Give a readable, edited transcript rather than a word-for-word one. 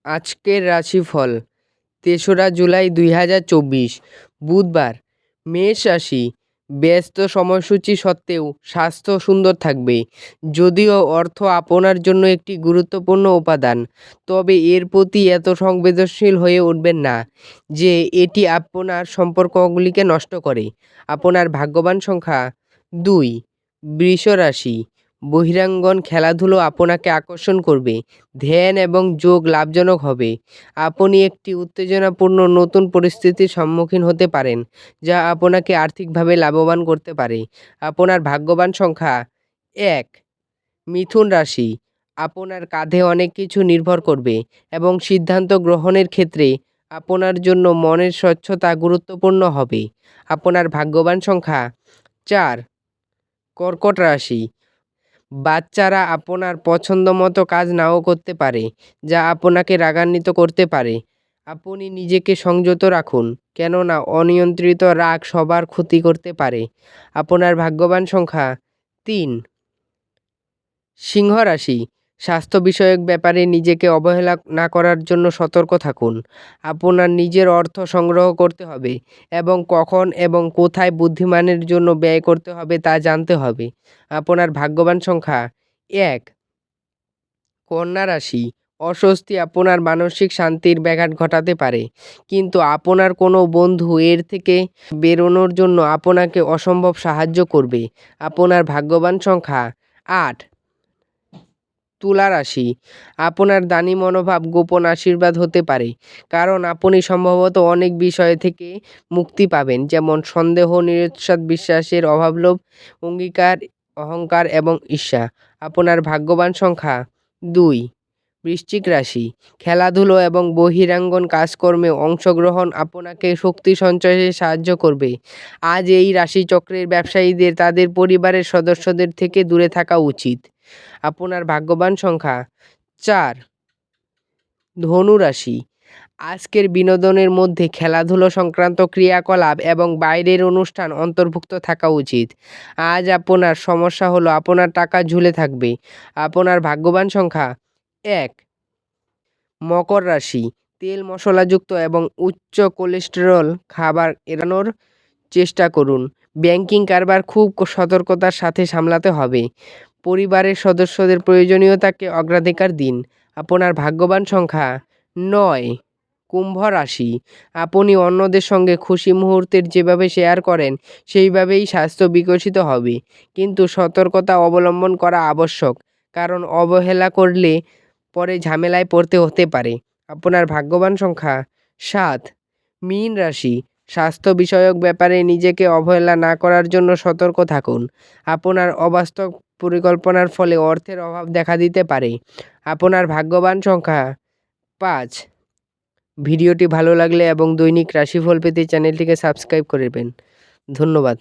আজকের রাশিফল ৩রা জুলাই ২০২৪ বুধবার। মেষ রাশি, ব্যস্ত সময়সূচি সত্ত্বেও স্বাস্থ্য সুন্দর থাকবে। যদিও অর্থ আপনার জন্য একটি গুরুত্বপূর্ণ উপাদান, তবে এর প্রতি এত সংবেদনশীল হয়ে উঠবেন না যে এটি আপনার সম্পর্কগুলিকে নষ্ট করে। আপনার ভাগ্যবান সংখ্যা ২। বৃষ রাশি, বহিরাঙ্গন খেলাধুলো আপনাকে আকর্ষণ করবে। ধ্যান এবং যোগ লাভজনক হবে। আপনি একটি উত্তেজনাপূর্ণ নতুন পরিস্থিতির সম্মুখীন হতে পারেন, যা আপনাকে আর্থিকভাবে লাভবান করতে পারে। আপনার ভাগ্যবান সংখ্যা ১। মিথুন রাশি, আপনার কাঁধে অনেক কিছু নির্ভর করবে এবং সিদ্ধান্ত গ্রহণের ক্ষেত্রে আপনার জন্য মনের স্বচ্ছতা গুরুত্বপূর্ণ হবে। আপনার ভাগ্যবান সংখ্যা ৪। কর্কট রাশি, বাচ্চারা আপনার পছন্দমতো কাজ নাও করতে পারে, যা আপনাকে রাগান্বিত করতে পারে। আপনি নিজেকে সংযত রাখুন, কেননা অনিয়ন্ত্রিত রাগ সবার ক্ষতি করতে পারে। আপনার ভাগ্যবান সংখ্যা ৩। সিংহ রাশি, স্বাস্থ্য বিষয়ক ব্যাপারে নিজেকে অবহেলা না করার জন্য সতর্ক থাকুন। আপনার নিজের অর্থ সংগ্রহ করতে হবে এবং কখন এবং কোথায় বুদ্ধিমানের জন্য ব্যয় করতে হবে তা জানতে হবে। আপনার ভাগ্যবান সংখ্যা ১। কন্যা রাশি, অস্বস্তি আপনার মানসিক শান্তির ব্যাঘাত ঘটাতে পারে, কিন্তু আপনার কোনো বন্ধু এর থেকে বেরোনোর জন্য আপনাকে অসম্ভব সাহায্য করবে। আপনার ভাগ্যবান সংখ্যা ৮। তুলা রাশি, আপনার দানি মনোভাব গোপন আশীর্বাদ হতে পারে, কারণ আপনি সম্ভবত অনেক বিষয় থেকে মুক্তি পাবেন, যেমন সন্দেহ, নিরুৎসাহ, বিশ্বাসের অভাবলোভ, অঙ্গীকার, অহংকার এবং ঈর্ষা। আপনার ভাগ্যবান সংখ্যা ২। বৃশ্চিক রাশি, খেলাধুলো এবং বহিরাঙ্গন কাজকর্মে অংশগ্রহণ আপনাকে শক্তি সঞ্চয়ে সাহায্য করবে। আজ এই রাশিচক্রের ব্যবসায়ীদের তাদের পরিবারের সদস্যদের থেকে দূরে থাকা উচিত। আপনার ভাগ্যবান সংখ্যা ৪। ধনু রাশি, আজকের বিনোদনের মধ্যে খেলাধুলো সংক্রান্ত ক্রিয়াকলাপ এবং বাইরের অনুষ্ঠান অন্তর্ভুক্ত থাকা উচিত। আজ আপনার সমস্যা হলো আপনার টাকা ঝুলে থাকবে। আপনার ভাগ্যবান সংখ্যা ১। মকর রাশি, তেল মশলাযুক্ত এবং উচ্চ কোলেস্টেরল খাবার এড়ানোর চেষ্টা করুন। ব্যাংকিং কারবার খুব সতর্কতার সাথে সামলাতে হবে। পরিবারের সদস্যদের প্রয়োজনীয়তাকে অগ্রাধিকার দিন। আপনার ভাগ্যবান সংখ্যা ৯। কুম্ভ রাশি, আপনি অন্যদের সঙ্গে খুশি মুহূর্তের যেভাবে শেয়ার করেন সেইভাবেই স্বাস্থ্য বিকশিত হবে, কিন্তু সতর্কতা অবলম্বন করা আবশ্যক, কারণ অবহেলা করলে পরে ঝামেলায় পড়তে হতে পারে। আপনার ভাগ্যবান সংখ্যা ৭। মীন রাশি, স্বাস্থ্য বিষয়ক ব্যাপারে নিজেকে অবহেলা না করার জন্য সতর্ক থাকুন। আপনার অবাস্তব পরিকল্পনার ফলে অর্থের অভাব দেখা দিতে পারে। আপনার ভাগ্যবান সংখ্যা ৫। ভিডিওটি ভালো লাগলে এবং দৈনিক রাশিফল পেতে চ্যানেলটিকে সাবস্ক্রাইব করবেন। ধন্যবাদ।